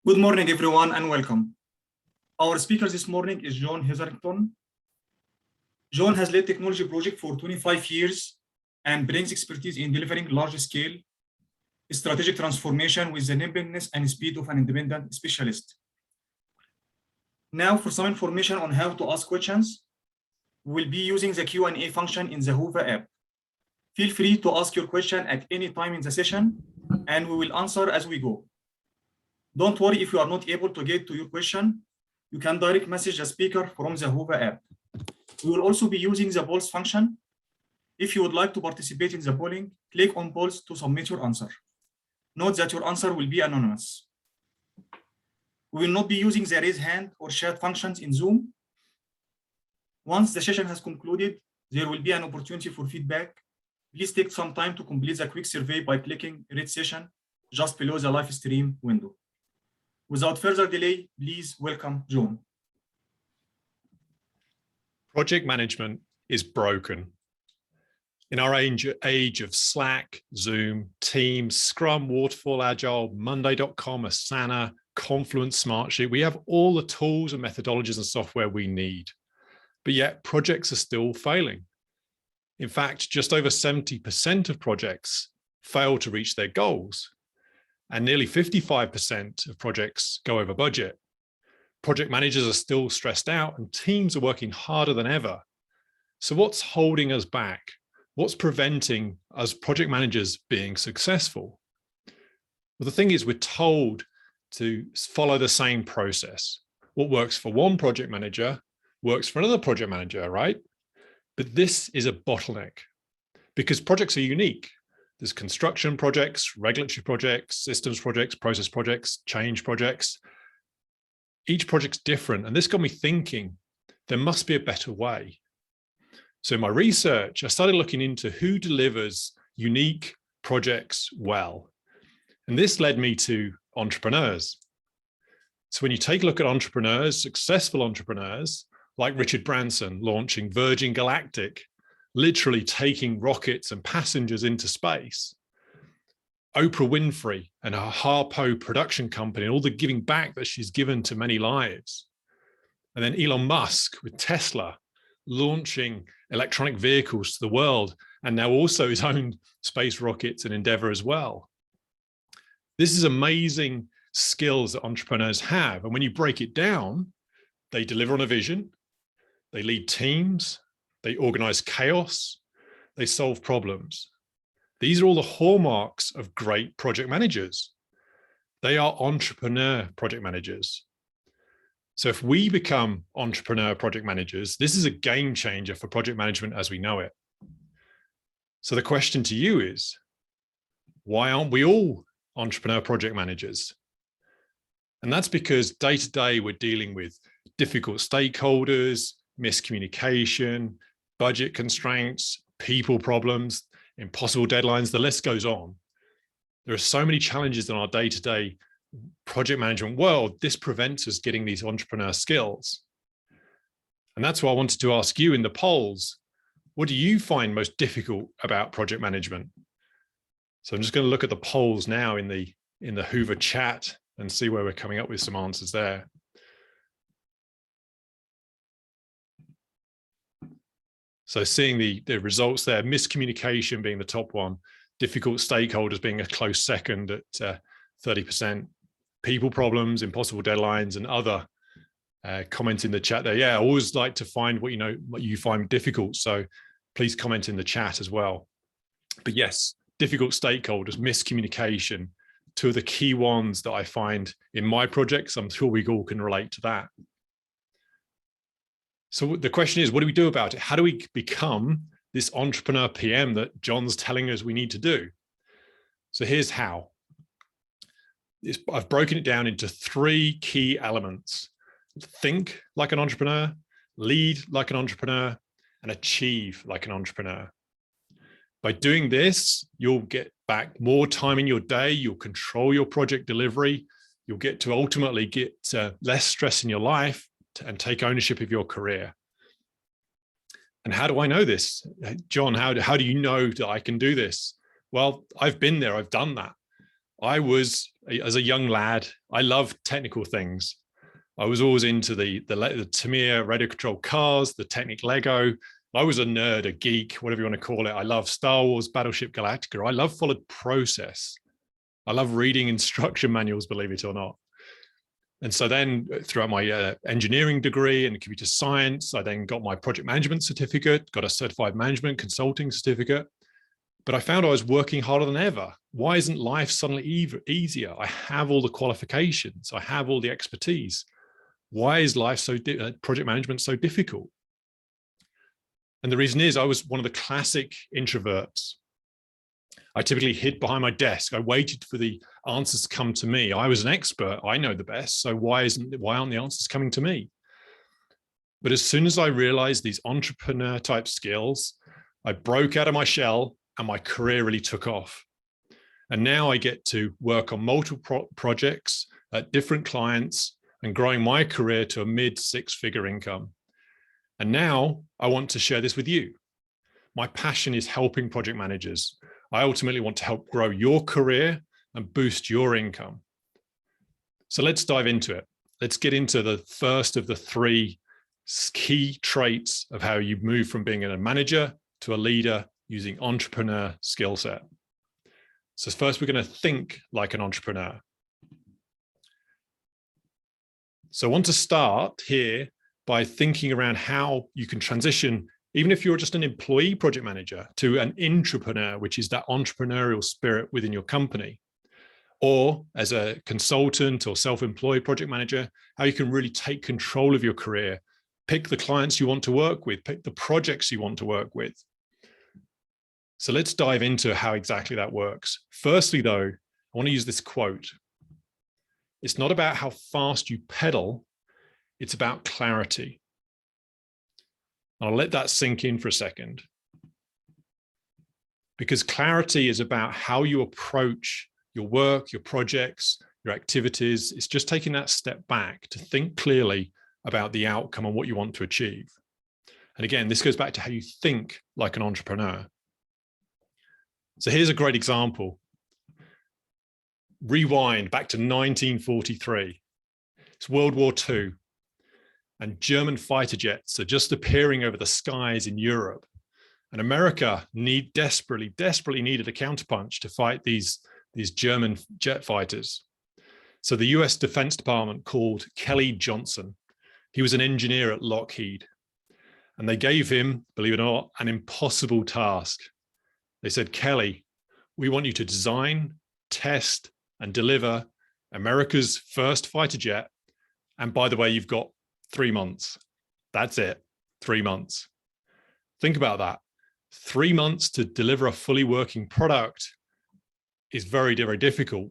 Good morning, everyone, and welcome. Our speaker this morning is John Hetherington. John has led technology projects for 25 years and brings expertise in delivering large-scale strategic transformation with the nimbleness and speed of an independent specialist. Now, for some information on how to ask questions, we'll be using the Q&A function in the Hoover app. Feel free to ask your question at any time in the session, and we will answer as we go. Don't worry if you are not able to get to your question. You can direct message the speaker from the Hoover app. We will also be using the polls function. If you would like to participate in the polling, click on polls to submit your answer. Note that your answer will be anonymous. We will not be using the raise hand or chat functions in Zoom. Once the session has concluded, there will be an opportunity for feedback. Please take some time to complete the quick survey by clicking Read Session just below the live stream window. Without further delay, please welcome John. Project management is broken. In our age of Slack, Zoom, Teams, Scrum, Waterfall, Agile, Monday.com, Asana, Confluence, Smartsheet, we have all the tools and methodologies and software we need. But yet projects are still failing. In fact, just over 70% of projects fail to reach their goals. And nearly 55% of projects go over budget. Project managers are still stressed out and teams are working harder than ever. So what's holding us back? What's preventing us project managers being successful? Well, the thing is, we're told to follow the same process. What works for one project manager works for another project manager, right? But this is a bottleneck because projects are unique. There's construction projects, regulatory projects, systems projects, process projects, change projects. Each project's different. And this got me thinking, there must be a better way. So in my research, I started looking into who delivers unique projects well. And this led me to entrepreneurs. So when you take a look at entrepreneurs, successful entrepreneurs, like Richard Branson launching Virgin Galactic, literally taking rockets and passengers into space. Oprah Winfrey and her Harpo production company and all the giving back that she's given to many lives. And then Elon Musk with Tesla launching electronic vehicles to the world and now also his own space rockets and Endeavour as well. This is amazing skills that entrepreneurs have. And when you break it down, they deliver on a vision, they lead teams, they organize chaos, they solve problems. These are all the hallmarks of great project managers. They are entrepreneur project managers. So if we become entrepreneur project managers, this is a game changer for project management as we know it. So the question to you is, why aren't we all entrepreneur project managers? And that's because day to day we're dealing with difficult stakeholders, miscommunication, budget constraints, people problems, impossible deadlines, the list goes on. There are so many challenges in our day-to-day project management world. This prevents us getting these entrepreneur skills. And that's why I wanted to ask you in the polls, what do you find most difficult about project management? So I'm just going to look at the polls now in the Hoover chat and see where we're coming up with some answers there. So seeing the results there, miscommunication being the top one, difficult stakeholders being a close second at 30%, people problems, impossible deadlines, and other comments in the chat there. Yeah, I always like to find what you find difficult. So please comment in the chat as well. But yes, difficult stakeholders, miscommunication, two of the key ones that I find in my projects. I'm sure we all can relate to that. So the question is, what do we do about it? How do we become this entrepreneur PM that John's telling us we need to do? So here's how. I've broken it down into 3 key elements. Think like an entrepreneur, lead like an entrepreneur, and achieve like an entrepreneur. By doing this, you'll get back more time in your day, you'll control your project delivery, you'll get to ultimately get less stress in your life, and take ownership of your career. And how do I know this? John, how do you know that I can do this? Well, I've been there, I've done that. I was, as a young lad, I loved technical things. I was always into the Tamiya radio controlled cars, the Technic Lego. I was a nerd, a geek, whatever you want to call it. I love Star Wars, Battleship Galactica. I love followed process. I love reading instruction manuals, believe it or not. And so then throughout my engineering degree in computer science, I then got my project management certificate, got a certified management consulting certificate. But I found I was working harder than ever. Why isn't life suddenly easier? I have all the qualifications. I have all the expertise. Why is life project management so difficult? And the reason is I was one of the classic introverts. I typically hid behind my desk. I waited for the answers to come to me. I was an expert. I know the best. So why aren't the answers coming to me? But as soon as I realized these entrepreneur type skills, I broke out of my shell and my career really took off. And now I get to work on multiple projects at different clients and growing my career to a mid six-figure income. And now I want to share this with you. My passion is helping project managers. I ultimately want to help grow your career and boost your income. So let's dive into it. Let's get into the first of the three key traits of how you move from being a manager to a leader using entrepreneur skill set. So first, we're going to think like an entrepreneur. So I want to start here by thinking around how you can transition, even if you're just an employee project manager, to an intrapreneur, which is that entrepreneurial spirit within your company. Or as a consultant or self-employed project manager, how you can really take control of your career, pick the clients you want to work with, pick the projects you want to work with. So let's dive into how exactly that works. Firstly, though, I want to use this quote. It's not about how fast you pedal, it's about clarity. I'll let that sink in for a second. Because clarity is about how you approach your work, your projects, your activities. It's just taking that step back to think clearly about the outcome and what you want to achieve. And again, this goes back to how you think like an entrepreneur. So here's a great example. Rewind back to 1943. It's World War II. And German fighter jets are just appearing over the skies in Europe. And America desperately needed a counterpunch to fight these German jet fighters. So the US Defense Department called Kelly Johnson. He was an engineer at Lockheed. And they gave him, believe it or not, an impossible task. They said, Kelly, we want you to design, test, and deliver America's first fighter jet. And by the way, you've got 3 months. That's it, 3 months. Think about that. 3 months to deliver a fully working product is very, very difficult.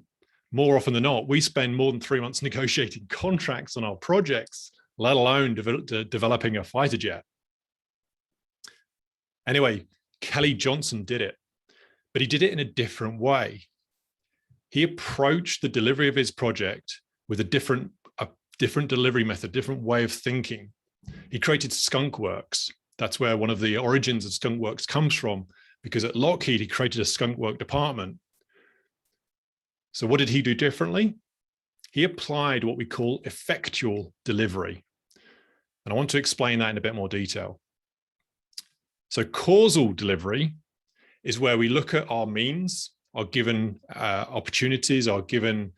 More often than not, we spend more than 3 months negotiating contracts on our projects, let alone developing a fighter jet. Anyway, Kelly Johnson did it, but he did it in a different way. He approached the delivery of his project with a different delivery method, different way of thinking. He created Skunk Works. That's where one of the origins of Skunk Works comes from, because at Lockheed, he created a Skunk Work department. So what did he do differently? He applied what we call effectual delivery. And I want to explain that in a bit more detail. So causal delivery is where we look at our means, our given opportunities, our given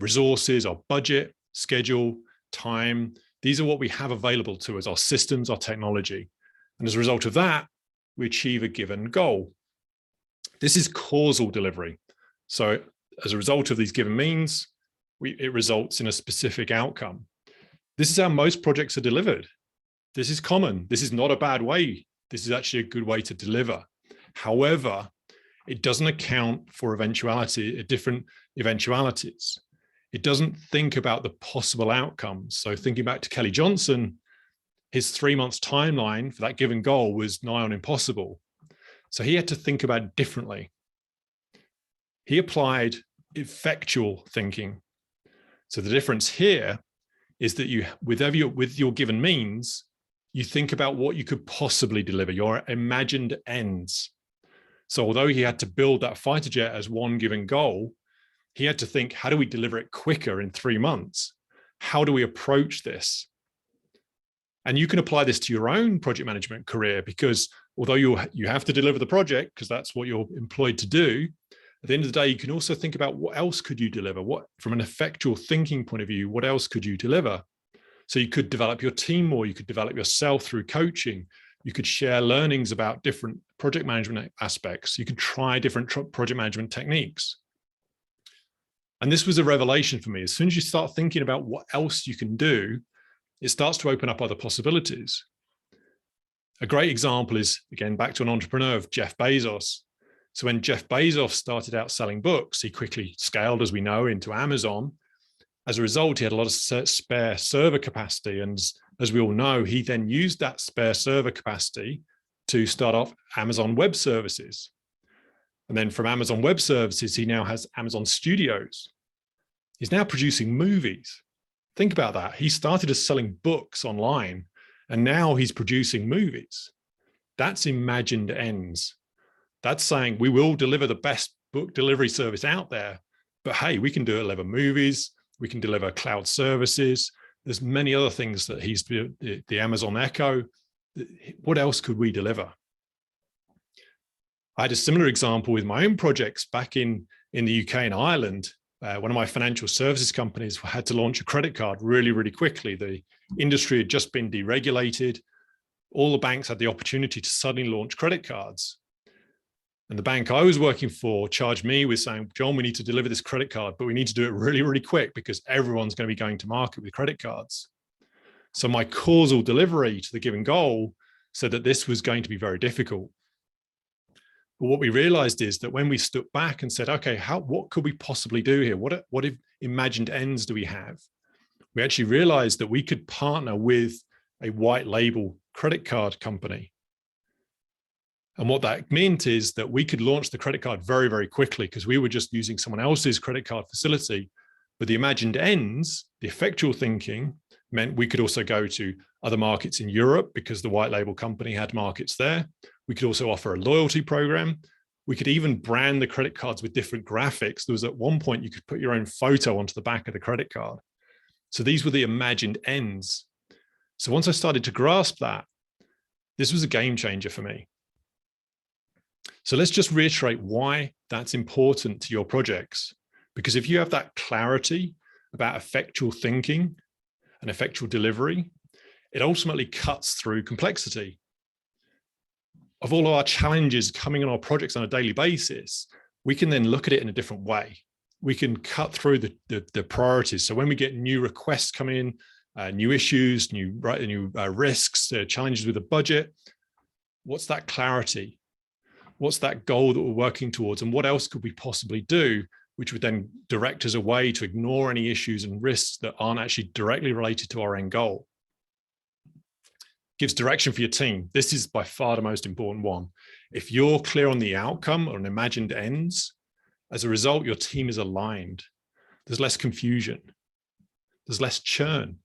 resources, our budget, schedule, time. These are what we have available to us, our systems, our technology. And as a result of that, we achieve a given goal. This is causal delivery. So as a result of these given means, it results in a specific outcome. This is how most projects are delivered. This is common. This is not a bad way. This is actually a good way to deliver. However, it doesn't account for different eventualities. It doesn't think about the possible outcomes. So thinking back to Kelly Johnson, his 3 months timeline for that given goal was nigh on impossible. So he had to think about it differently. He applied effectual thinking. So the difference here is that with your given means, you think about what you could possibly deliver, your imagined ends. So although he had to build that fighter jet as one given goal, he had to think, how do we deliver it quicker in 3 months? How do we approach this? And you can apply this to your own project management career, because although you have to deliver the project, because that's what you're employed to do, at the end of the day, you can also think about what else could you deliver? What, from an effectual thinking point of view, what else could you deliver? So you could develop your team more, you could develop yourself through coaching, you could share learnings about different project management aspects, you could try different project management techniques. And this was a revelation for me. As soon as you start thinking about what else you can do, it starts to open up other possibilities. A great example is, again, back to an entrepreneur, of Jeff Bezos. So when Jeff Bezos started out selling books, he quickly scaled, as we know, into Amazon. As a result, he had a lot of spare server capacity. And as we all know, he then used that spare server capacity to start off Amazon Web Services. And then from Amazon Web Services, he now has Amazon Studios. He's now producing movies. Think about that. He started as selling books online, and now he's producing movies. That's imagined ends. That's saying we will deliver the best book delivery service out there, but hey, we can deliver movies, we can deliver cloud services. There's many other things that he's the Amazon Echo. What else could we deliver? I had a similar example with my own projects back in the UK and Ireland. One of my financial services companies had to launch a credit card really, really quickly. The industry had just been deregulated. All the banks had the opportunity to suddenly launch credit cards. And the bank I was working for charged me with saying, John, we need to deliver this credit card, but we need to do it really, really quick because everyone's going to be going to market with credit cards. So my causal delivery to the given goal said that this was going to be very difficult. But what we realized is that when we stood back and said, okay, what could we possibly do here? What if imagined ends do we have? We actually realized that we could partner with a white label credit card company. And what that meant is that we could launch the credit card very, very quickly because we were just using someone else's credit card facility. But the imagined ends, the effectual thinking, meant we could also go to other markets in Europe because the white label company had markets there. We could also offer a loyalty program. We could even brand the credit cards with different graphics. There was at one point you could put your own photo onto the back of the credit card. So these were the imagined ends. So once I started to grasp that, this was a game changer for me. So let's just reiterate why that's important to your projects. Because if you have that clarity about effectual thinking and effectual delivery, it ultimately cuts through complexity. Of all of our challenges coming on our projects on a daily basis, we can then look at it in a different way. We can cut through the priorities. So when we get new requests come in, new issues, new risks, challenges with the budget, what's that clarity? What's that goal that we're working towards? And what else could we possibly do, which would then direct us away to ignore any issues and risks that aren't actually directly related to our end goal? Gives direction for your team. This is by far the most important one. If you're clear on the outcome or an imagined ends, as a result, your team is aligned. There's less confusion. There's less churn,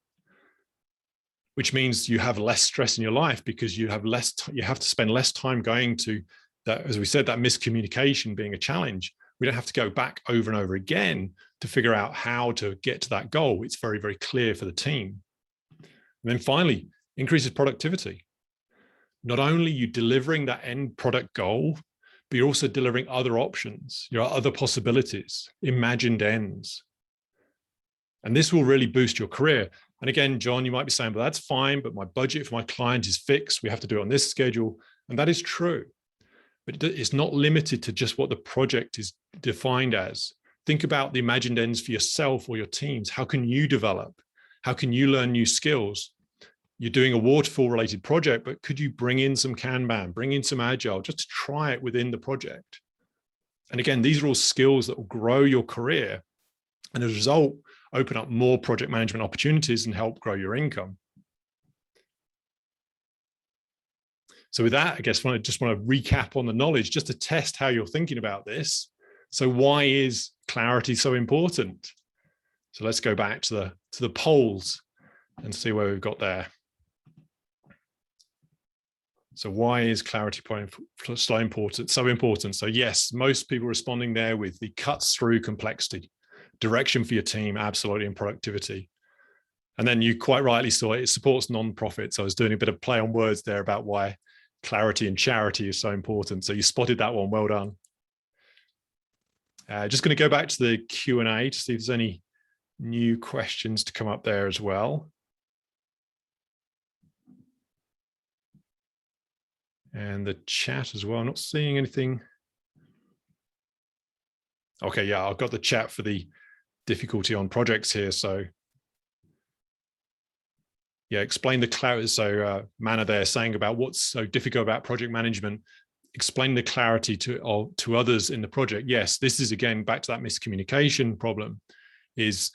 which means you have less stress in your life because you have to spend less time going to that, as we said, that miscommunication being a challenge. We don't have to go back over and over again to figure out how to get to that goal. It's very, very clear for the team. And then finally, increases productivity. Not only are you delivering that end product goal, but you're also delivering other options, your other possibilities, imagined ends. And this will really boost your career. And again, John, you might be saying, well, that's fine, but my budget for my client is fixed. We have to do it on this schedule. And that is true. But it's not limited to just what the project is defined as. Think about the imagined ends for yourself or your teams. How can you develop? How can you learn new skills? You're doing a waterfall related project, but could you bring in some Kanban, bring in some Agile, just to try it within the project? And again, these are all skills that will grow your career and as a result, open up more project management opportunities and help grow your income. So with that, I guess I just want to recap on the knowledge just to test how you're thinking about this. So why is clarity so important? So let's go back to the polls and see where we've got there. So why is clarity point so important? So yes, most people responding there with the cuts through complexity, direction for your team, absolutely, and productivity. And then you quite rightly saw it supports non-profits. I was doing a bit of play on words there about why clarity and charity is so important. So you spotted that one. Well done. Just going to go back to the Q&A to see if there's any new questions to come up there as well. And the chat as well. I'm not seeing anything. Okay, yeah, I've got the chat for the difficulty on projects here. So yeah, explain the clarity. So Manna there saying about what's so difficult about project management. Explain the clarity to others in the project. Yes, this is again back to that miscommunication problem, is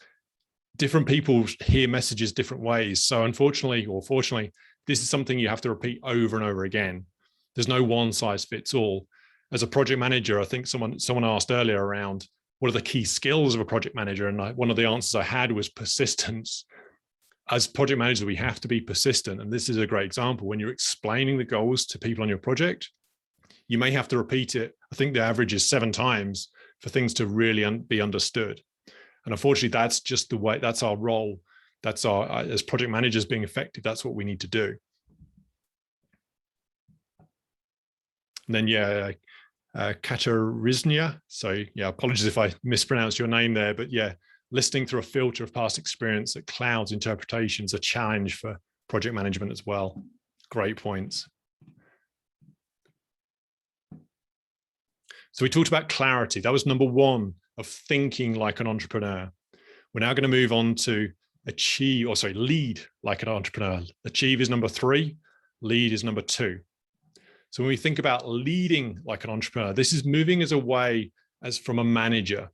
different people hear messages different ways. So unfortunately or fortunately, this is something you have to repeat over and over again. There's no one size fits all. As a project manager, I think someone asked earlier around what are the key skills of a project manager, and one of the answers I had was persistence. As project managers, we have to be persistent, and this is a great example. When you're explaining the goals to people on your project, you may have to repeat it. I think the average is 7 times for things to really be understood. And unfortunately, that's just the way, that's our role. That's our, as project managers being effective, that's what we need to do. And then, yeah, Katarzyna. So yeah, apologies if I mispronounced your name there, but yeah, listening through a filter of past experience that clouds interpretations, a challenge for project management as well. Great points. So we talked about clarity. That was number 1 of thinking like an entrepreneur. We're now going to move on to lead like an entrepreneur. Achieve is number 3, lead is number 2. So when we think about leading like an entrepreneur, this is moving as away as from a manager.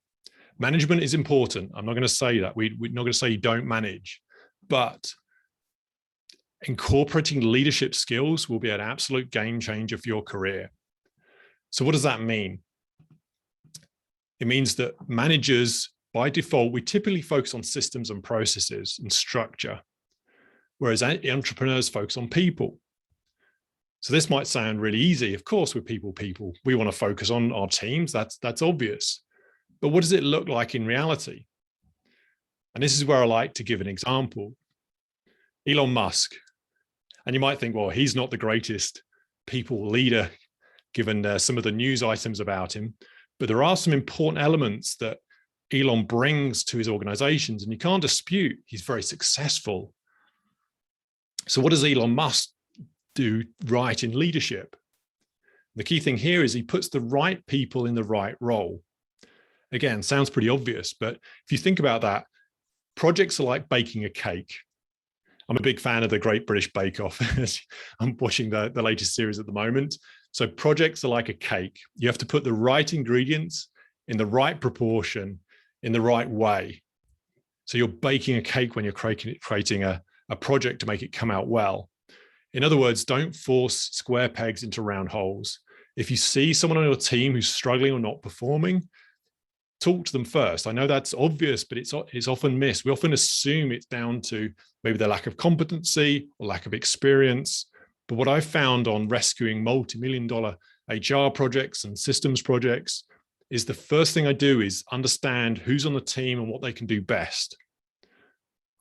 Management is important. I'm not going to say that. We're not going to say you don't manage, but incorporating leadership skills will be an absolute game changer for your career. So what does that mean? It means that managers, by default, we typically focus on systems and processes and structure, whereas entrepreneurs focus on people. So this might sound really easy. Of course, we're people. We want to focus on our teams. That's obvious. But what does it look like in reality? And this is where I like to give an example. Elon Musk. And you might think, well, he's not the greatest people leader, given some of the news items about him. But there are some important elements that Elon brings to his organizations, and you can't dispute he's very successful. So what does Elon Musk do right in leadership? The key thing here is he puts the right people in the right role. Again, sounds pretty obvious, but if you think about that, projects are like baking a cake. I'm a big fan of the Great British Bake Off. I'm watching the latest series at the moment. So projects are like a cake. You have to put the right ingredients in the right proportion, in the right way. So you're baking a cake when you're creating a project to make it come out well. In other words, don't force square pegs into round holes. If you see someone on your team who's struggling or not performing, talk to them first. I know that's obvious, but it's often missed. We often assume it's down to maybe their lack of competency or lack of experience. But what I've found on rescuing multi-million-dollar HR projects and systems projects is the first thing I do is understand who's on the team and what they can do best.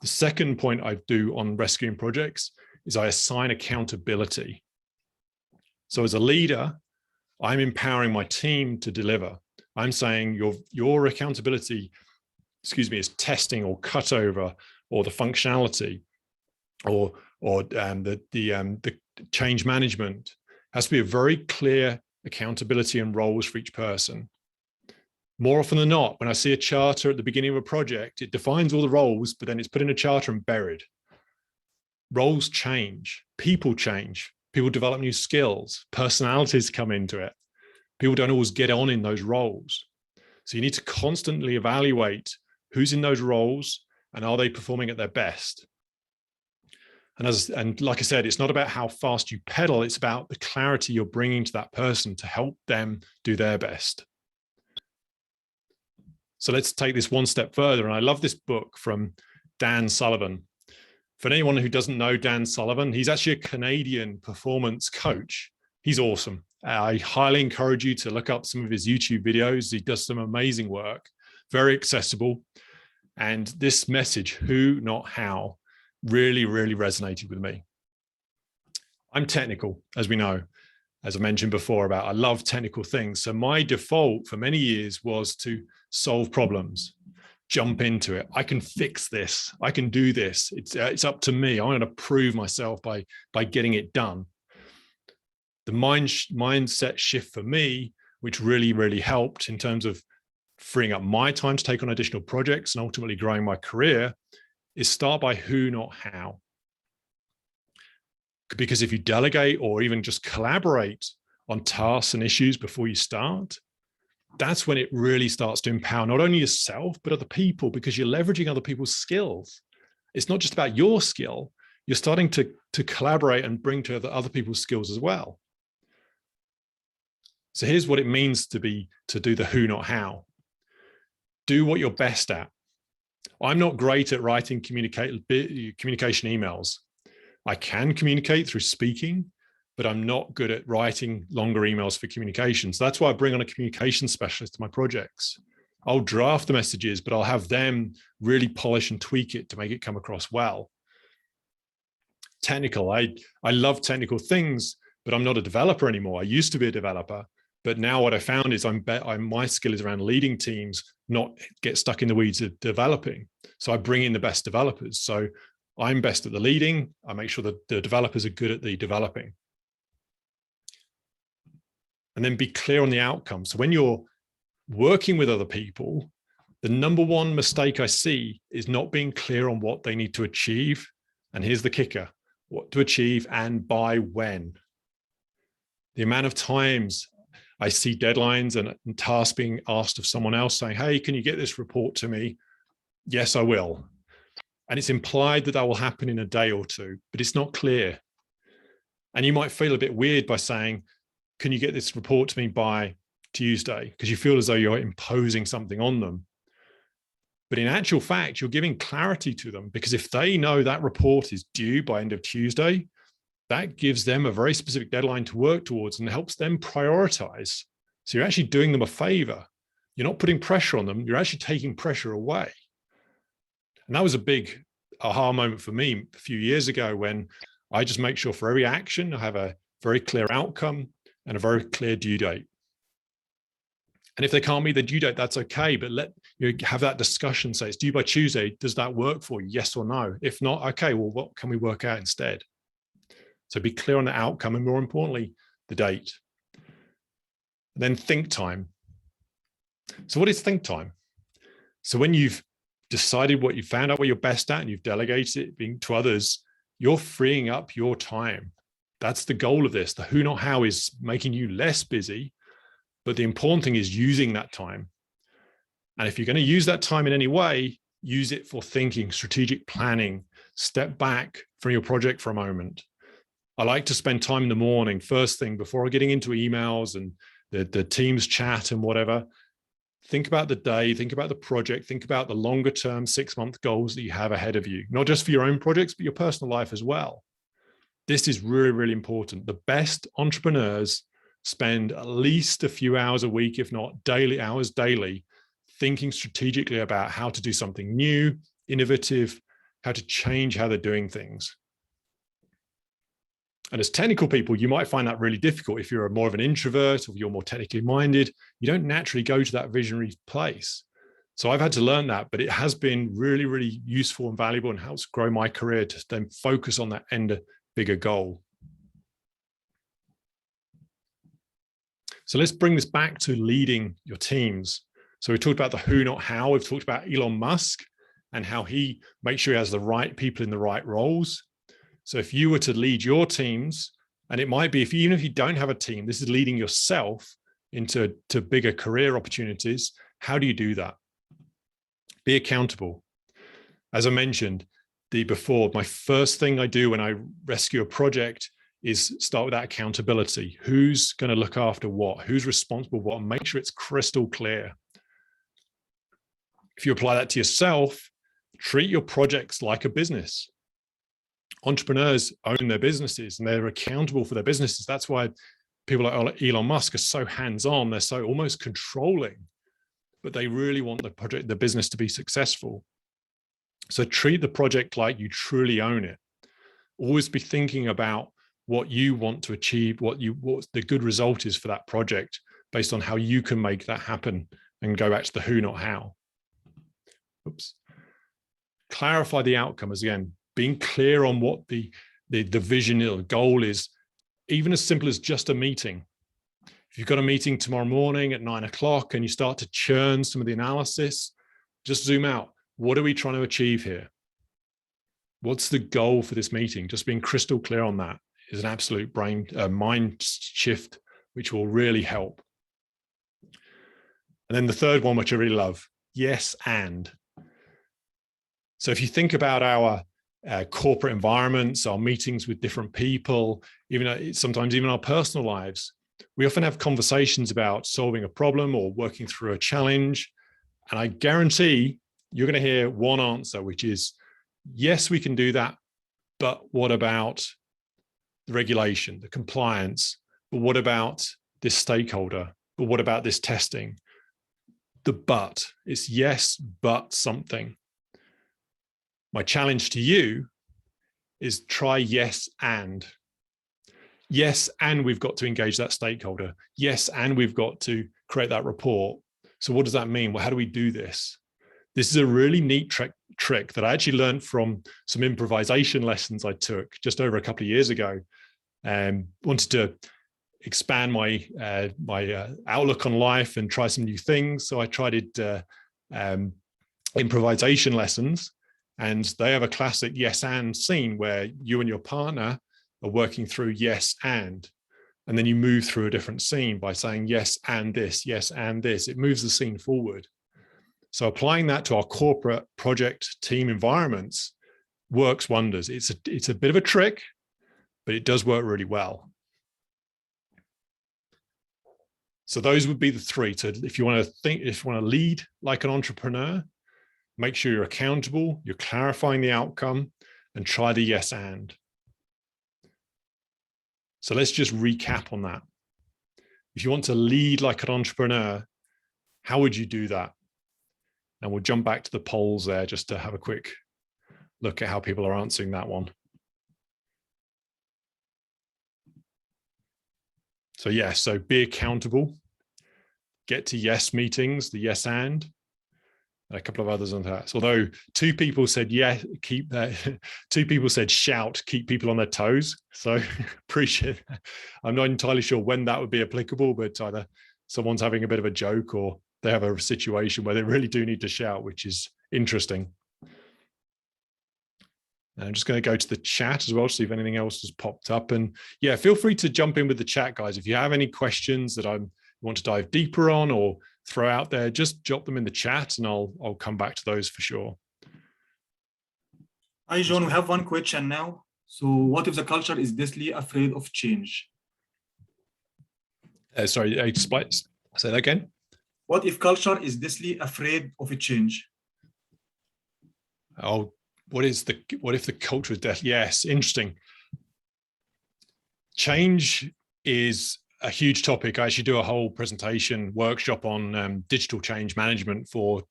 The second point I do on rescuing projects is I assign accountability. So as a leader, I'm empowering my team to deliver. I'm saying your accountability, is testing or cutover or the functionality or the change management has to be a very clear accountability and roles for each person. More often than not, when I see a charter at the beginning of a project, it defines all the roles, but then it's put in a charter and buried. Roles change, people develop new skills, personalities come into it. People don't always get on in those roles. So you need to constantly evaluate who's in those roles and are they performing at their best. And like I said, it's not about how fast you pedal, it's about the clarity you're bringing to that person to help them do their best. So let's take this one step further. And I love this book from Dan Sullivan. For anyone who doesn't know Dan Sullivan, he's actually a Canadian performance coach. He's awesome. I highly encourage you to look up some of his YouTube videos. He does some amazing work, very accessible. And this message, who, not how, really, really resonated with me. I'm technical, as we know, as I mentioned before about I love technical things. So my default for many years was to solve problems, jump into it. I can fix this. I can do this. It's up to me. I'm going to prove myself by getting it done. The mindset shift for me, which really, really helped in terms of freeing up my time to take on additional projects and ultimately growing my career, is start by who, not how. Because if you delegate or even just collaborate on tasks and issues before you start, that's when it really starts to empower not only yourself, but other people, because you're leveraging other people's skills. It's not just about your skill. You're starting to collaborate and bring to other people's skills as well. So here's what it means to do the who, not how. Do what you're best at. I'm not great at writing communication emails. I can communicate through speaking, but I'm not good at writing longer emails for communication. So that's why I bring on a communication specialist to my projects. I'll draft the messages, but I'll have them really polish and tweak it to make it come across well. Technical, I love technical things, but I'm not a developer anymore. I used to be a developer, but now what I found is my skill is around leading teams, not get stuck in the weeds of developing. So I bring in the best developers. So I'm best at the leading. I make sure that the developers are good at the developing. And then be clear on the outcome. So when you're working with other people, the number one mistake I see is not being clear on what they need to achieve. And here's the kicker: what to achieve and by when. The amount of times I see deadlines and tasks being asked of someone else saying, hey, can you get this report to me? Yes, I will. And it's implied that will happen in a day or two, but it's not clear. And you might feel a bit weird by saying, can you get this report to me by Tuesday? Because you feel as though you're imposing something on them. But in actual fact, you're giving clarity to them, because if they know that report is due by end of Tuesday, that gives them a very specific deadline to work towards and helps them prioritize. So you're actually doing them a favor. You're not putting pressure on them. You're actually taking pressure away. And that was a big aha moment for me a few years ago, when I just make sure for every action, I have a very clear outcome and a very clear due date. And if they can't meet the due date, that's okay. But let you have that discussion. Say it's due by Tuesday. Does that work for you? Yes or no? If not, okay, well, what can we work out instead? So be clear on the outcome, and more importantly, the date. And then think time. So what is think time? So when you've decided what you found out what you're best at and you've delegated it to others, you're freeing up your time. That's the goal of this. The who, not how is making you less busy, but the important thing is using that time. And if you're going to use that time in any way, use it for thinking, strategic planning, step back from your project for a moment. I like to spend time in the morning, first thing, before getting into emails and the Teams chat and whatever. Think about the day, think about the project, think about the longer term 6-month goals that you have ahead of you, not just for your own projects, but your personal life as well. This is really, really important. The best entrepreneurs spend at least a few hours a week, if not daily hours daily, thinking strategically about how to do something new, innovative, how to change how they're doing things. And as technical people, you might find that really difficult. If you're more of an introvert or you're more technically minded, you don't naturally go to that visionary place. So I've had to learn that, but it has been really, really useful and valuable and helps grow my career to then focus on that end bigger goal. So let's bring this back to leading your teams. So we talked about the who, not how. We've talked about Elon Musk and how he makes sure he has the right people in the right roles. So if you were to lead your teams, and it might be even if you don't have a team, this is leading yourself into bigger career opportunities. How do you do that? Be accountable. As I mentioned before, my first thing I do when I rescue a project is start with that accountability. Who's going to look after what? Who's responsible for what? And make sure it's crystal clear. If you apply that to yourself, treat your projects like a business. Entrepreneurs own their businesses and they're accountable for their businesses. That's why people like Elon Musk are so hands-on. They're so almost controlling, but they really want the business to be successful. So treat the project like you truly own it. Always be thinking about what you want to achieve, what the good result is for that project, based on how you can make that happen, and go back to the who, not how. Oops. Clarify the outcome, as again, being clear on what the vision or goal is, even as simple as just a meeting. If you've got a meeting tomorrow morning at 9 o'clock and you start to churn some of the analysis, just zoom out. What are we trying to achieve here? What's the goal for this meeting? Just being crystal clear on that is an absolute mind shift, which will really help. And then the third one, which I really love, yes, and. So if you think about our corporate environments, our meetings with different people, even sometimes even our personal lives, we often have conversations about solving a problem or working through a challenge. And I guarantee you're going to hear one answer, which is, yes, we can do that, but what about the regulation, the compliance? But what about this stakeholder? But what about this testing? The but, it's yes, but something. My challenge to you is try yes, and. Yes, and we've got to engage that stakeholder. Yes, and we've got to create that report. So what does that mean? Well, how do we do this? This is a really neat trick that I actually learned from some improvisation lessons I took just over a couple of years ago, and wanted to expand my outlook on life and try some new things. So I tried improvisation lessons, and they have a classic yes and scene where you and your partner are working through yes and then you move through a different scene by saying yes and this, yes and this. It moves the scene forward. So applying that to our corporate project team environments works wonders. It's a bit of a trick, but it does work really well. So those would be the three. So if you want to lead like an entrepreneur, make sure you're accountable, you're clarifying the outcome, and try the yes and. So let's just recap on that. If you want to lead like an entrepreneur, how would you do that? And we'll jump back to the polls there just to have a quick look at how people are answering that one. So yes, so be accountable, get to yes meetings, the yes and a couple of others on that. So although two people said yes, keep that. Two people said shout, keep people on their toes. So appreciate that. I'm not entirely sure when that would be applicable, but either someone's having a bit of a joke or they have a situation where they really do need to shout, which is interesting. And I'm just going to go to the chat as well, see if anything else has popped up. And yeah, feel free to jump in with the chat, guys. If you have any questions that I want to dive deeper on or throw out there, just drop them in the chat and I'll come back to those for sure. Hi, John, we have one question now. So what if the culture is deathly afraid of change? Sorry, say that again. What if culture is deathly afraid of a change? Oh, what if the culture is death? Yes, interesting. Change is a huge topic. I actually do a whole presentation workshop on digital change management for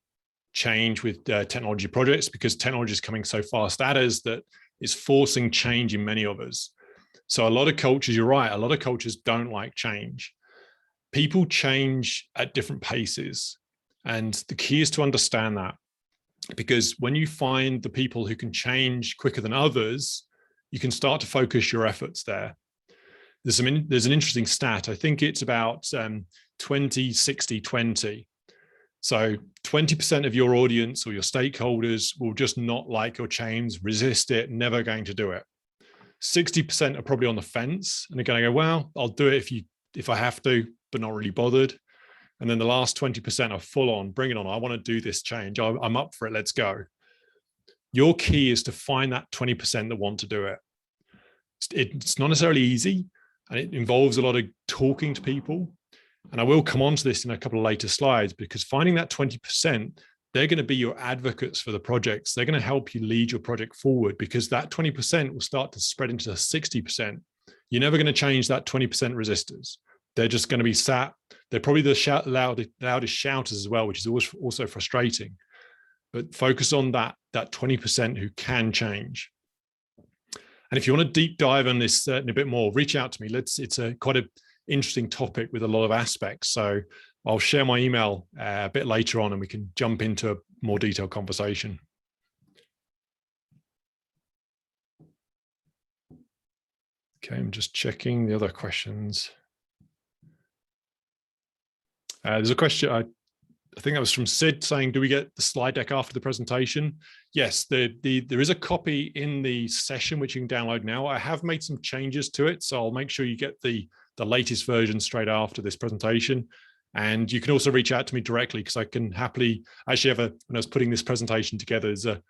change with technology projects, because technology is coming so fast at us that it's forcing change in many of us. So a lot of cultures, you're right, a lot of cultures don't like change. People change at different paces. And the key is to understand that, because when you find the people who can change quicker than others, you can start to focus your efforts there. There's an interesting stat. I think it's about 20, 60, 20. So 20% of your audience or your stakeholders will just not like your change, resist it, never going to do it. 60% are probably on the fence and they're going to go, well, I'll do it if I have to, but not really bothered. And then the last 20% are full on, bring it on. I want to do this change. I'm up for it. Let's go. Your key is to find that 20% that want to do it. It's not necessarily easy, and it involves a lot of talking to people. And I will come on to this in a couple of later slides, because finding that 20% they're going to be your advocates for the projects. They're going to help you lead your project forward, because that 20% will start to spread into 60%. You're never going to change that 20% resistors. They're just going to be sat. They're probably the loudest shouters as well, which is also frustrating. But focus on that 20% who can change. And if you want to deep dive on this a bit more, reach out to me. It's quite an interesting topic with a lot of aspects. So I'll share my email a bit later on, and we can jump into a more detailed conversation. Okay, I'm just checking the other questions. There's a question, I think that was from Sid, saying, do we get the slide deck after the presentation? Yes, there is a copy in the session which you can download now. I have made some changes to it, so I'll make sure you get the latest version straight after this presentation. And you can also reach out to me directly, because I can happily actually when I was putting this presentation together, there's a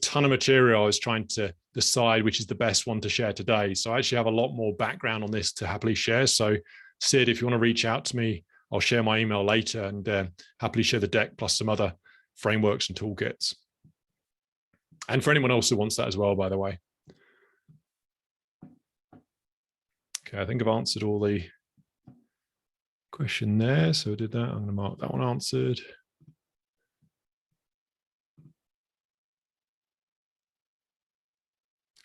ton of material. I was trying to decide which is the best one to share today. So I actually have a lot more background on this to happily share. So Sid, if you want to reach out to me, I'll share my email later and happily share the deck plus some other frameworks and toolkits. And for anyone else who wants that as well, by the way. Okay, I think I've answered all the question there. So I did that. I'm going to mark that one answered.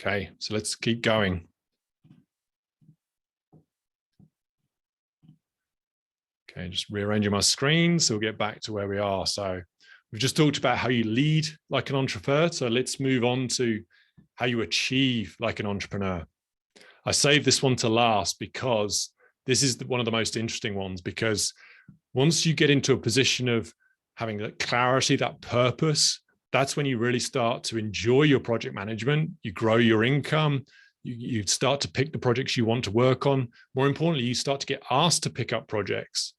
Okay, so let's keep going. Okay, just rearranging my screen so we'll get back to where we are. So we've just talked about how you lead like an entrepreneur. So let's move on to how you achieve like an entrepreneur. I saved this one to last because this is one of the most interesting ones, because once you get into a position of having that clarity, that purpose, that's when you really start to enjoy your project management. You grow your income. You start to pick the projects you want to work on. More importantly, you start to get asked to pick up projects.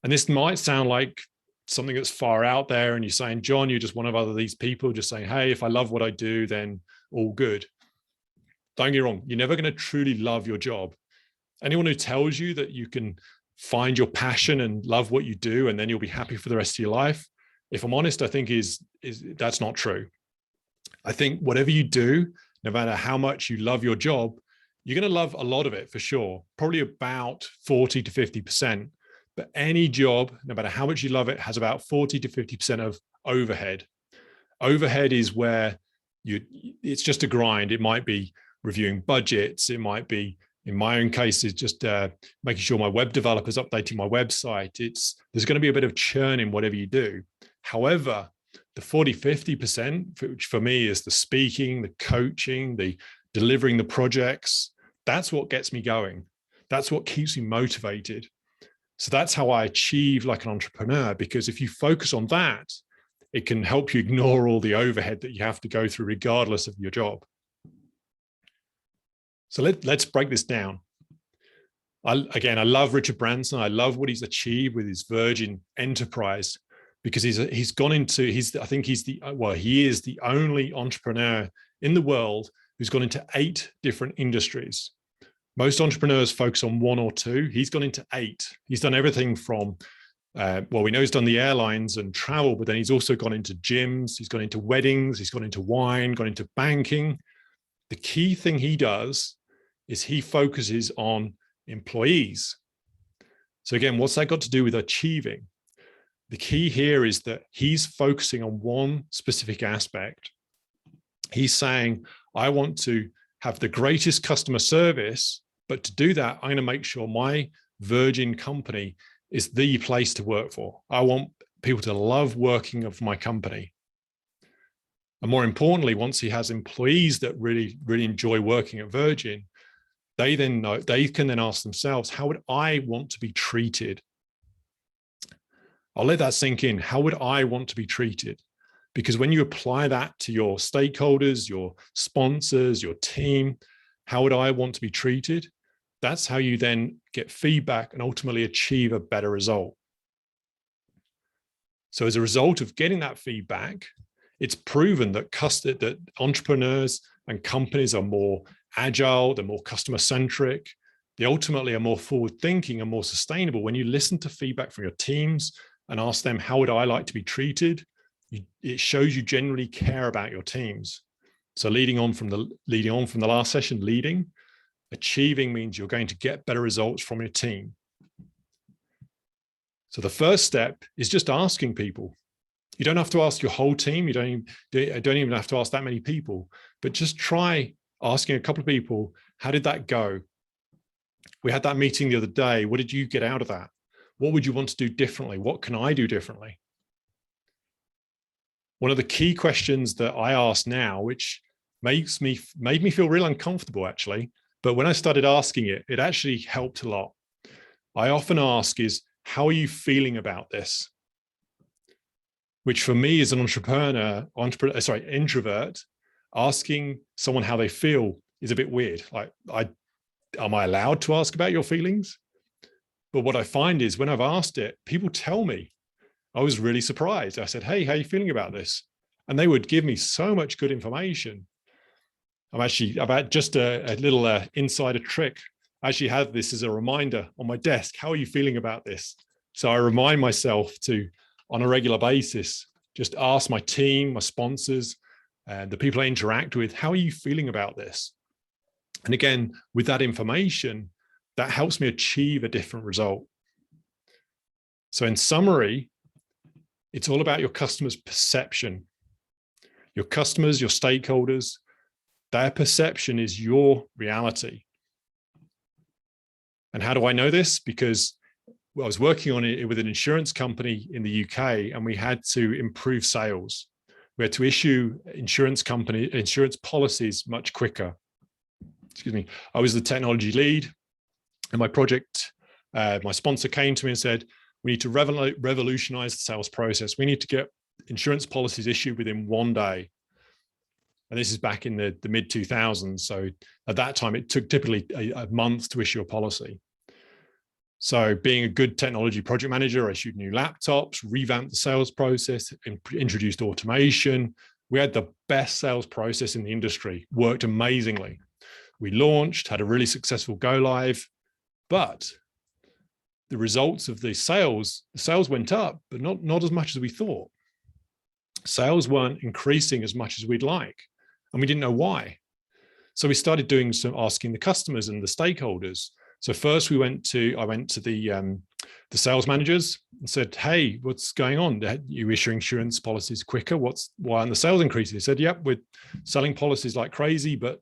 And this might sound like something that's far out there, and you're saying, John, you're just one of these people just saying, hey, if I love what I do, then all good. Don't get me wrong. You're never going to truly love your job. Anyone who tells you that you can find your passion and love what you do, and then you'll be happy for the rest of your life, if I'm honest, I think that's not true. I think whatever you do, no matter how much you love your job, you're going to love a lot of it for sure, probably about 40 to 50%. But any job, no matter how much you love it, has about 40 to 50% of overhead. Overhead is where it's just a grind. It might be reviewing budgets. It might be, in my own case, it's just making sure my web developer's updating my website. There's going to be a bit of churn in whatever you do. However, the 40, 50%, which for me is the speaking, the coaching, the delivering the projects, that's what gets me going. That's what keeps me motivated. So that's how I achieve like an entrepreneur, because if you focus on that, it can help you ignore all the overhead that you have to go through regardless of your job. So let's break this down. I love Richard Branson. I love what he's achieved with his Virgin enterprise, because he is the only entrepreneur in the world who's gone into 8 different industries. Most entrepreneurs focus on 1 or 2. He's gone into 8. He's done everything from, we know he's done the airlines and travel, but then he's also gone into gyms. He's gone into weddings. He's gone into wine, gone into banking. The key thing he does is he focuses on employees. So again, what's that got to do with achieving? The key here is that he's focusing on one specific aspect. He's saying, I want to have the greatest customer service, but to do that, I'm going to make sure my Virgin company is the place to work for. I want people to love working for my company. And more importantly, once he has employees that really, really enjoy working at Virgin, they can then ask themselves, how would I want to be treated? I'll let that sink in. How would I want to be treated? Because when you apply that to your stakeholders, your sponsors, your team, how would I want to be treated? That's how you then get feedback and ultimately achieve a better result. So as a result of getting that feedback, it's proven that entrepreneurs and companies are more agile, they're more customer-centric, they ultimately are more forward-thinking and more sustainable when you listen to feedback from your teams and ask them, how would I like to be treated? It shows you genuinely care about your teams. So leading on from the last session, achieving means you're going to get better results from your team. So the first step is just asking people. You don't have to ask your whole team. You don't even have to ask that many people, but just try asking a couple of people, how did that go? We had that meeting the other day. What did you get out of that? What would you want to do differently? What can I do differently? One of the key questions that I ask now, which made me feel real uncomfortable actually, but when I started asking it, it actually helped a lot. I often ask is, how are you feeling about this? Which for me as an introvert, asking someone how they feel is a bit weird. Like, am I allowed to ask about your feelings? But what I find is when I've asked it, people tell me. I was really surprised. I said, hey, how are you feeling about this? And they would give me so much good information. I've had just a little insider trick. I actually have this as a reminder on my desk. How are you feeling about this? So I remind myself to, on a regular basis, just ask my team, my sponsors, and the people I interact with, how are you feeling about this? And again, with that information, that helps me achieve a different result. So in summary, it's all about your customers' perception. Your customers, your stakeholders, their perception is your reality. And how do I know this? Because I was working on it with an insurance company in the UK, and we had to improve sales. We had to issue insurance policies much quicker. Excuse me. I was the technology lead, and my sponsor came to me and said, we need to revolutionize the sales process. We need to get insurance policies issued within 1 day. And this is back in the mid 2000s. So at that time, it took typically a month to issue a policy. So being a good technology project manager, I issued new laptops, revamped the sales process, introduced automation. We had the best sales process in the industry, worked amazingly. We launched, had a really successful go live, but the results of the sales went up, but not as much as we thought. Sales weren't increasing as much as we'd like, and we didn't know why. So we started doing some asking the customers and the stakeholders. So first I went to the sales managers and said, hey, what's going on? Are you issuing insurance policies quicker? Why aren't the sales increasing? They said, yep, we're selling policies like crazy, but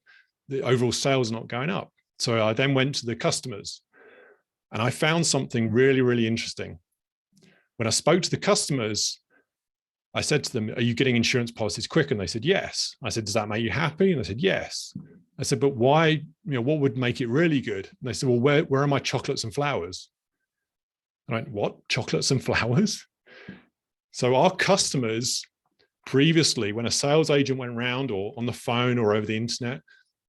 the overall sales are not going up. So I then went to the customers, and I found something really, really interesting. When I spoke to the customers, I said to them, are you getting insurance policies quicker? And they said, yes. I said, does that make you happy? And they said, yes. I said, but why, what would make it really good? And they said, well, where are my chocolates and flowers? And I went, what? Chocolates and flowers? So our customers previously, when a sales agent went around or on the phone or over the internet,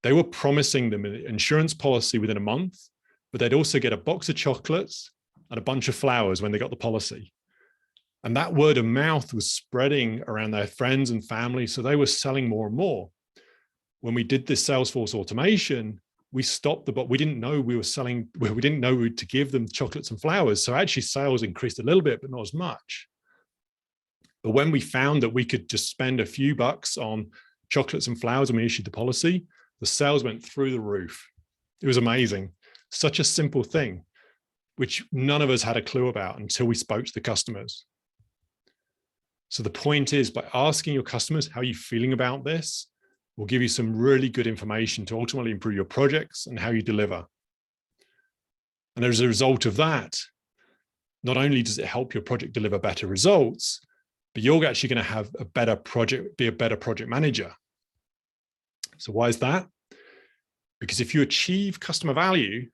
they were promising them an insurance policy within a month, but they'd also get a box of chocolates and a bunch of flowers when they got the policy. And that word of mouth was spreading around their friends and family. So they were selling more and more. When we did this Salesforce automation, we stopped but we didn't know we were selling, we didn't know to give them chocolates and flowers. So actually sales increased a little bit, but not as much. But when we found that we could just spend a few bucks on chocolates and flowers and we issued the policy, the sales went through the roof. It was amazing. Such a simple thing, which none of us had a clue about until we spoke to the customers. So the point is, by asking your customers, how are you feeling about this, will give you some really good information to ultimately improve your projects and how you deliver. And as a result of that, not only does it help your project deliver better results, but you're actually going to have a better project, be a better project manager. So why is that? Because if you achieve customer value,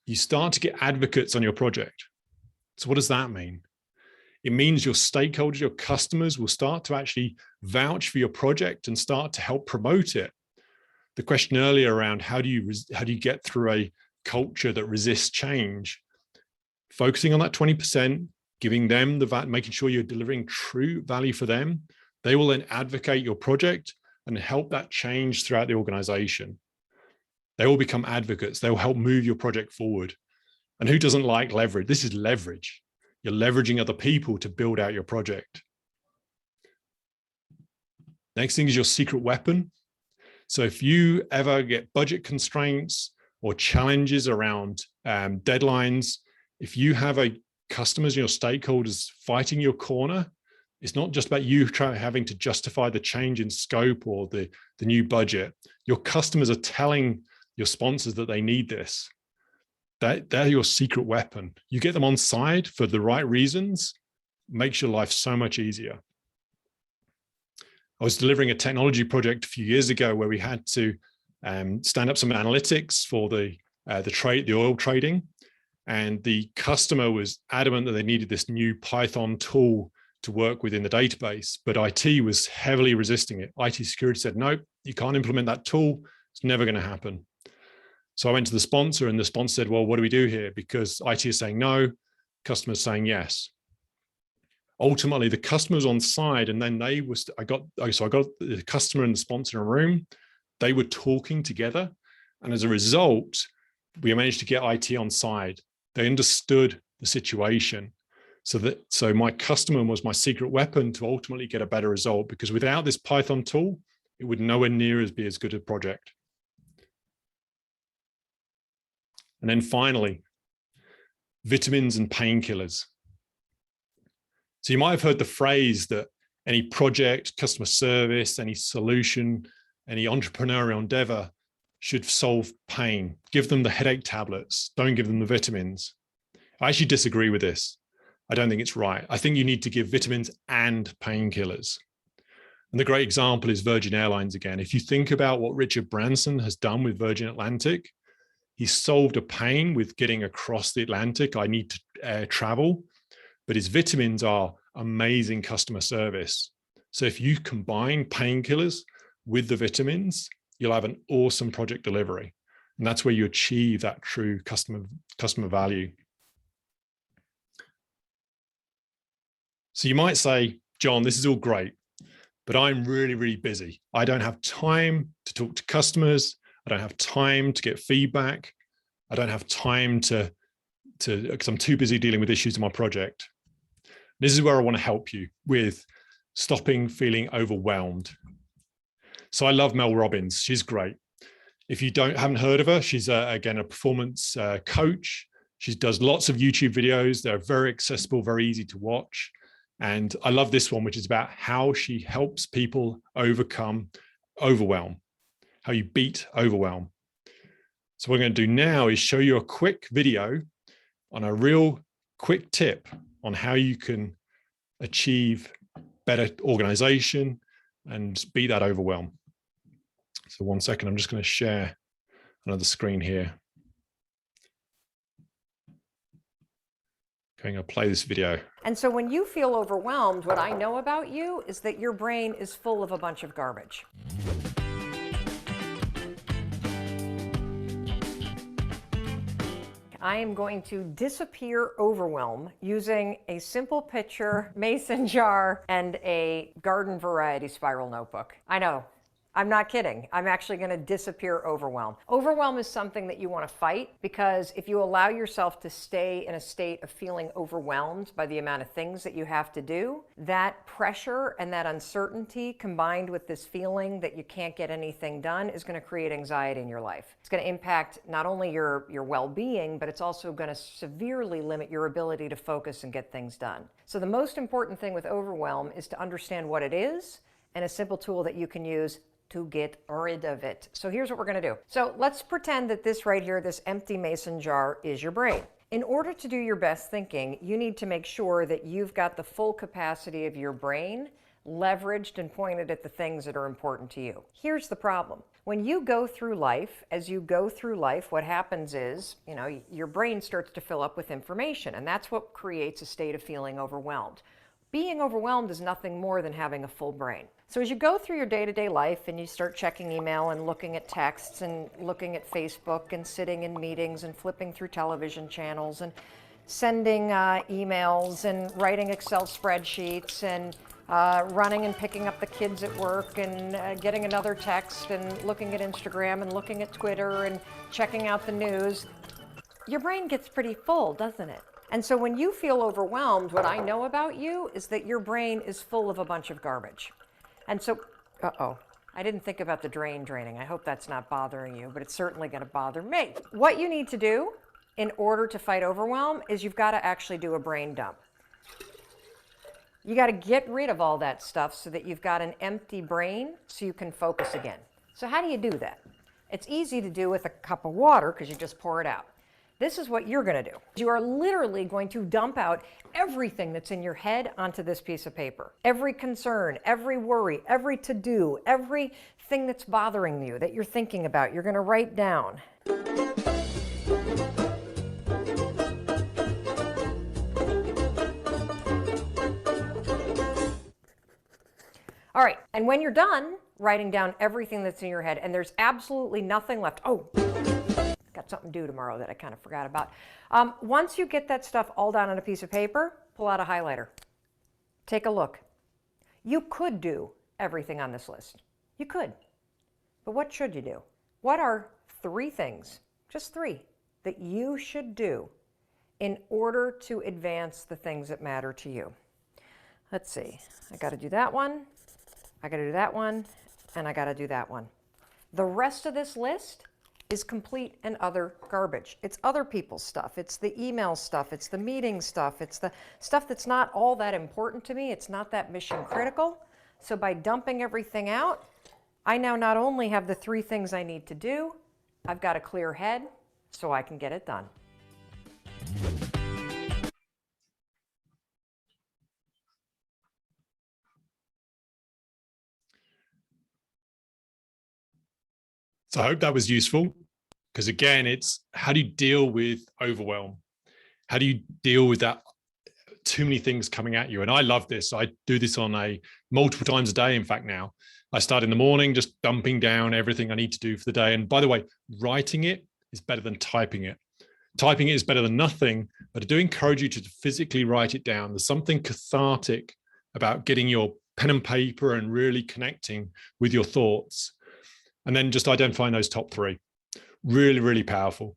you start to get advocates on your project. So what does that mean? It means your stakeholders, your customers will start to actually vouch for your project and start to help promote it. The question earlier around how do you get through a culture that resists change? Focusing on that 20%, giving them the value, making sure you're delivering true value for them. They will then advocate your project and help that change throughout the organization. They will become advocates. They will help move your project forward. And who doesn't like leverage? This is leverage. You're leveraging other people to build out your project. Next thing is your secret weapon. So if you ever get budget constraints or challenges around deadlines, if you have customers, your stakeholders fighting your corner, it's not just about you having to justify the change in scope or the new budget. Your customers are telling your sponsors that they need this. They're your secret weapon. You get them on side for the right reasons, makes your life so much easier. I was delivering a technology project a few years ago where we had to stand up some analytics for the oil trading, and the customer was adamant that they needed this new Python tool to work within the database, but IT was heavily resisting it. IT security said, no, you can't implement that tool. It's never going to happen. So I went to the sponsor, and the sponsor said, well, what do we do here? Because IT is saying no, customer's saying yes. Ultimately, the customer's on side, and then I got the customer and the sponsor in a room. They were talking together, and as a result, we managed to get IT on side. They understood the situation. So my customer was my secret weapon to ultimately get a better result, because without this Python tool, it would nowhere near be as good a project. And then finally, vitamins and painkillers. So you might have heard the phrase that any project, customer service, any solution, any entrepreneurial endeavor should solve pain. Give them the headache tablets. Don't give them the vitamins. I actually disagree with this. I don't think it's right. I think you need to give vitamins and painkillers. And the great example is Virgin Airlines again. If you think about what Richard Branson has done with Virgin Atlantic, he solved a pain with getting across the Atlantic. I need to air travel, but his vitamins are amazing customer service. So if you combine painkillers with the vitamins, you'll have an awesome project delivery. And that's where you achieve that true customer value. So you might say, John, this is all great, but I'm really, really busy. I don't have time to talk to customers. I don't have time to get feedback. I don't have time because I'm too busy dealing with issues in my project. This is where I want to help you with stopping feeling overwhelmed. So I love Mel Robbins. She's great. If you haven't heard of her, she's again a performance coach. She does lots of YouTube videos. They're very accessible, very easy to watch. And I love this one, which is about how she helps people overcome overwhelm, how you beat overwhelm. So what we're going to do now is show you a quick video on a real quick tip on how you can achieve better organization and beat that overwhelm. So 1 second, I'm just going to share another screen here. Okay, I'm going to play this video. And so when you feel overwhelmed, what I know about you is that your brain is full of a bunch of garbage. I am going to disappear overwhelm using a simple pitcher, mason jar, and a garden variety spiral notebook. I know. I'm not kidding. I'm actually going to disappear overwhelm. Overwhelm is something that you want to fight, because if you allow yourself to stay in a state of feeling overwhelmed by the amount of things that you have to do, that pressure and that uncertainty combined with this feeling that you can't get anything done is going to create anxiety in your life. It's going to impact not only your well-being, but it's also going to severely limit your ability to focus and get things done. So the most important thing with overwhelm is to understand what it is and a simple tool that you can use to get rid of it. So here's what we're going to do. So let's pretend that this right here, this empty mason jar, is your brain. In order to do your best thinking, you need to make sure that you've got the full capacity of your brain leveraged and pointed at the things that are important to you. Here's the problem. When you go through life, as you go through life, what happens is, your brain starts to fill up with information, and that's what creates a state of feeling overwhelmed. Being overwhelmed is nothing more than having a full brain. So as you go through your day-to-day life and you start checking email and looking at texts and looking at Facebook and sitting in meetings and flipping through television channels and sending emails and writing Excel spreadsheets and running and picking up the kids at work and getting another text and looking at Instagram and looking at Twitter and checking out the news, your brain gets pretty full, doesn't it? And so when you feel overwhelmed, what I know about you is that your brain is full of a bunch of garbage. And so Uh-oh. I didn't think about the draining. I hope that's not bothering you, but it's certainly going to bother me. What you need to do in order to fight overwhelm is you've got to actually do a brain dump. You got to get rid of all that stuff so that you've got an empty brain so you can focus again. So how do you do that? It's easy to do with a cup of water because you just pour it out. This is what you're going to do. You are literally going to dump out everything that's in your head onto this piece of paper. Every concern, every worry, every to-do, everything that's bothering you that you're thinking about, you're going to write down. All right, and when you're done writing down everything that's in your head and there's absolutely nothing left, oh, got something due tomorrow that I kind of forgot about. Once you get that stuff all down on a piece of paper, pull out a highlighter. Take a look. You could do everything on this list. You could. But what should you do? What are 3 things, just 3, that you should do in order to advance the things that matter to you? Let's see. I got to do that one. I got to do that one. And I got to do that one. The rest of this list is complete and utter garbage. It's other people's stuff. It's the email stuff. It's the meeting stuff. It's the stuff that's not all that important to me. It's not that mission critical. So by dumping everything out, I now not only have the 3 things I need to do, I've got a clear head so I can get it done. So I hope that was useful, because again, it's how do you deal with overwhelm? How do you deal with that too many things coming at you? And I love this. I do this on multiple times a day. In fact, now I start in the morning, just dumping down everything I need to do for the day. And by the way, writing it is better than typing it. Typing it is better than nothing, but I do encourage you to physically write it down. There's something cathartic about getting your pen and paper and really connecting with your thoughts. And then just identifying those top 3. Really, really powerful.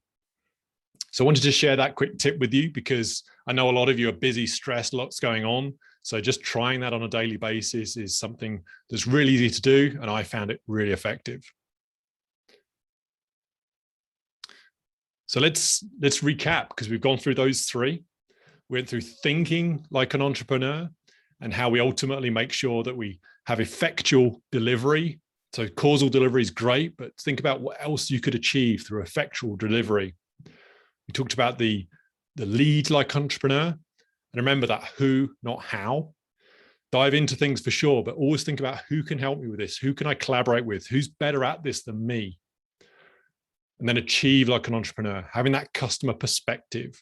So I wanted to share that quick tip with you because I know a lot of you are busy, stressed, lots going on. So just trying that on a daily basis is something that's really easy to do. And I found it really effective. So let's recap, because we've gone through those 3. We went through thinking like an entrepreneur and how we ultimately make sure that we have effectual delivery. So causal delivery is great, but think about what else you could achieve through effectual delivery. We talked about the lead like entrepreneur, and remember that who, not how. Dive into things for sure, but always think about who can help me with this? Who can I collaborate with? Who's better at this than me? And then achieve like an entrepreneur, having that customer perspective.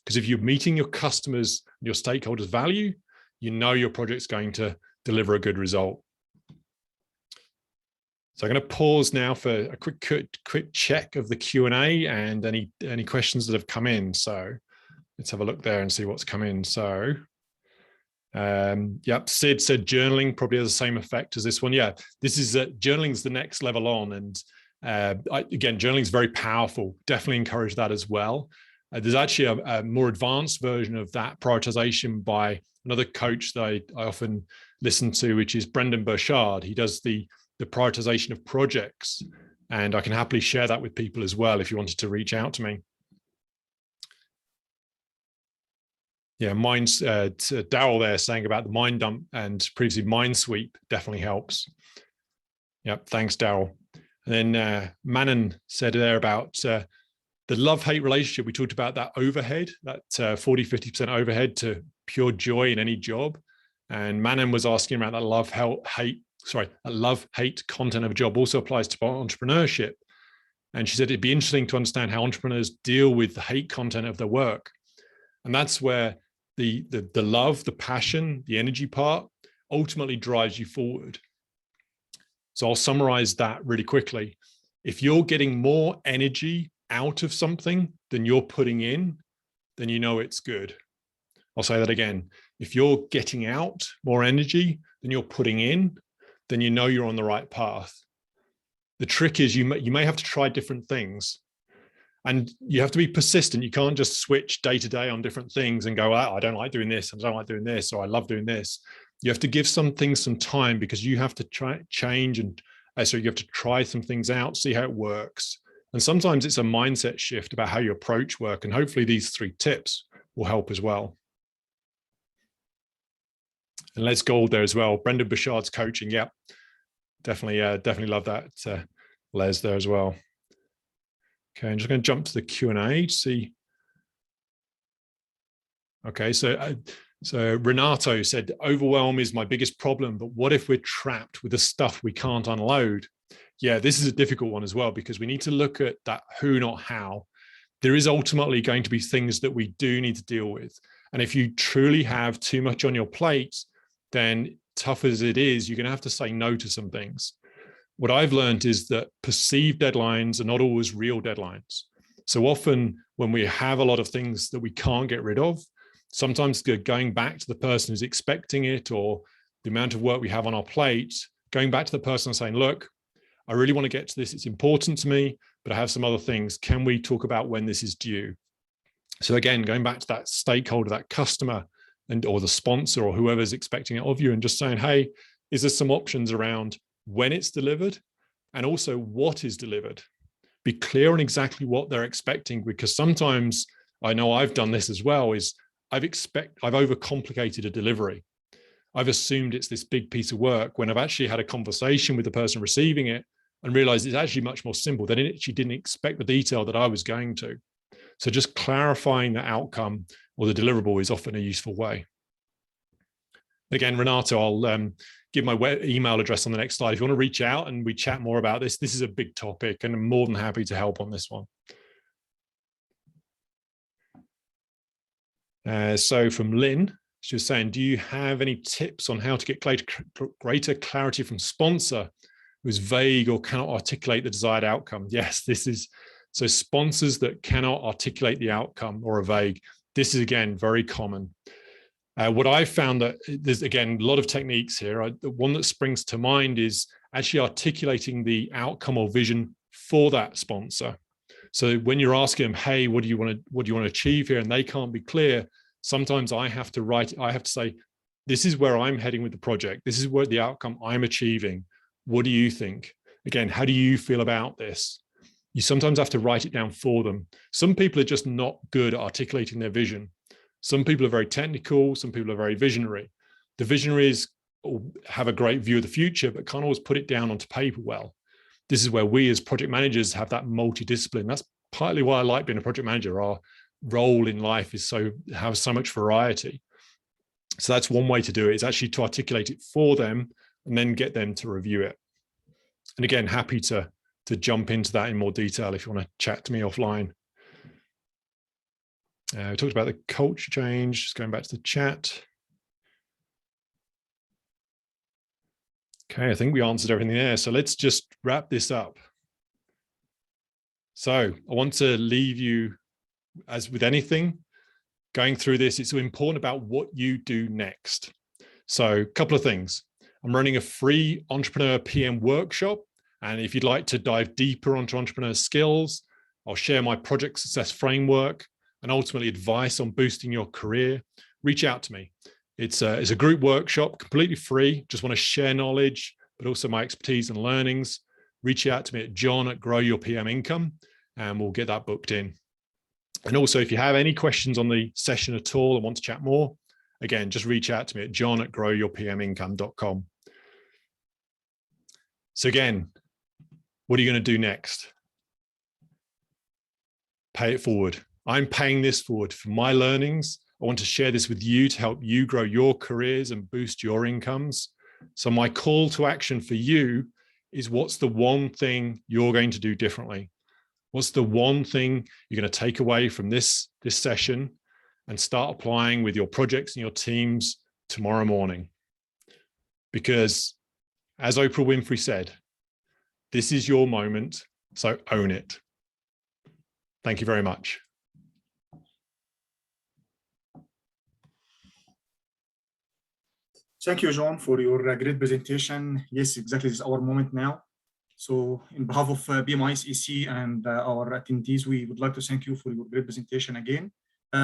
Because if you're meeting your customers, your stakeholders' value, you know your project's going to deliver a good result. So I'm going to pause now for a quick check of the Q&A and any questions that have come in. So let's have a look there and see what's come in. So, yep, Sid said journaling probably has the same effect as this one. Yeah, this is journaling's the next level on, and again, journaling is very powerful. Definitely encourage that as well. There's actually a more advanced version of that prioritization by another coach that I often listen to, which is Brendan Burchard. He does the prioritization of projects, and I can happily share that with people as well if you wanted to reach out to me. Yeah, mine's Daryl there saying about the mind dump and previously mind sweep definitely helps. Yep, thanks, Daryl. And then Manon said there about the love-hate relationship. We talked about that overhead, that 40-50% overhead to pure joy in any job. And Manon was asking about that love-hate content of a job also applies to entrepreneurship. And she said it'd be interesting to understand how entrepreneurs deal with the hate content of their work. And that's where the love, the passion, the energy part ultimately drives you forward. So I'll summarize that really quickly. If you're getting more energy out of something than you're putting in, then you know it's good. I'll say that again. If you're getting out more energy than you're putting in, then you know you're on the right path. The trick is you may have to try different things, and you have to be persistent. You can't just switch day to day on different things and go, oh, I don't like doing this, I don't like doing this, or I love doing this. You have to give some things some time because you have to change and so you have to try some things out, see how it works. And sometimes it's a mindset shift about how you approach work. And hopefully these 3 tips will help as well. And Les Gold there as well. Brendan Bouchard's coaching. Yeah, definitely love that. Les there as well. Okay, I'm just going to jump to the Q&A to see. Okay, so Renato said, overwhelm is my biggest problem, but what if we're trapped with the stuff we can't unload? Yeah, this is a difficult one as well, because we need to look at that who, not how. There is ultimately going to be things that we do need to deal with. And if you truly have too much on your plate, then tough as it is, you're going to have to say no to some things. What I've learned is that perceived deadlines are not always real deadlines. So often when we have a lot of things that we can't get rid of, sometimes going back to the person who's expecting it or the amount of work we have on our plate, going back to the person and saying, look, I really want to get to this. It's important to me, but I have some other things. Can we talk about when this is due? So again, going back to that stakeholder, that customer or the sponsor or whoever's expecting it of you, and just saying, hey, is there some options around when it's delivered and also what is delivered? Be clear on exactly what they're expecting, because sometimes I know I've done this as well, is I've overcomplicated a delivery. I've assumed it's this big piece of work when I've actually had a conversation with the person receiving it and realized it's actually much more simple. They actually didn't expect the detail that I was going to. So just clarifying the outcome or the deliverable is often a useful way. Again, Renato, I'll give my email address on the next slide. If you want to reach out and we chat more about this, this is a big topic and I'm more than happy to help on this one. So from Lynn, she was saying, do you have any tips on how to get greater clarity from sponsor who's vague or cannot articulate the desired outcome? Yes, this is, so sponsors that cannot articulate the outcome or are vague, this is again, very common. What I found that there's again, a lot of techniques here. The one that springs to mind is actually articulating the outcome or vision for that sponsor. So when you're asking them, hey, what do you want to achieve here? And they can't be clear. Sometimes I have to say, this is where I'm heading with the project. This is where the outcome I'm achieving. What do you think? Again, how do you feel about this? You sometimes have to write it down for them. Some people are just not good at articulating their vision. Some people are very technical. Some people are very visionary. The visionaries have a great view of the future, but can't always put it down onto paper well. This is where we as project managers have that multidiscipline. That's partly why I like being a project manager. Our role in life is have so much variety. So that's one way to do it, is actually to articulate it for them and then get them to review it. And again, happy to jump into that in more detail if you want to chat to me offline. We talked about the culture change, just going back to the chat. Okay, I think we answered everything there. So let's just wrap this up. So I want to leave you, as with anything, going through this, it's important about what you do next. So a couple of things. I'm running a free Entrepreneur PM workshop. And if you'd like to dive deeper onto entrepreneur skills, I'll share my project success framework and ultimately advice on boosting your career. Reach out to me. It's a group workshop, completely free. Just want to share knowledge, but also my expertise and learnings. Reach out to me at john@growyourpmincome, and we'll get that booked in. And also, if you have any questions on the session at all and want to chat more, again, just reach out to me at john@growyourpmincome.com. So again, what are you going to do next? Pay it forward. I'm paying this forward for my learnings. I want to share this with you to help you grow your careers and boost your incomes. So my call to action for you is, what's the one thing you're going to do differently? What's the one thing you're going to take away from this session and start applying with your projects and your teams tomorrow morning? Because as Oprah Winfrey said, this is your moment, so own it. Thank you very much. Thank you, John, for your great presentation. Yes, exactly, this is our moment now. So in behalf of PMI SAC and our attendees, we would like to thank you for your great presentation again.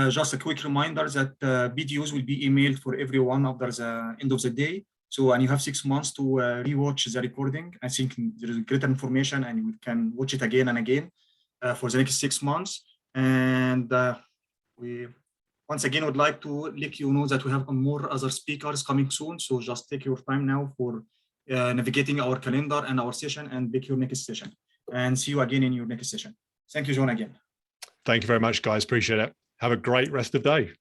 Just a quick reminder that videos will be emailed for everyone after the end of the day. So, and you have 6 months to rewatch the recording. I think there is greater information and you can watch it again and again for the next 6 months. And we once again would like to let you know that we have more other speakers coming soon. So just take your time now for navigating our calendar and our session and pick your next session. And see you again in your next session. Thank you, John, again. Thank you very much, guys. Appreciate it. Have a great rest of the day.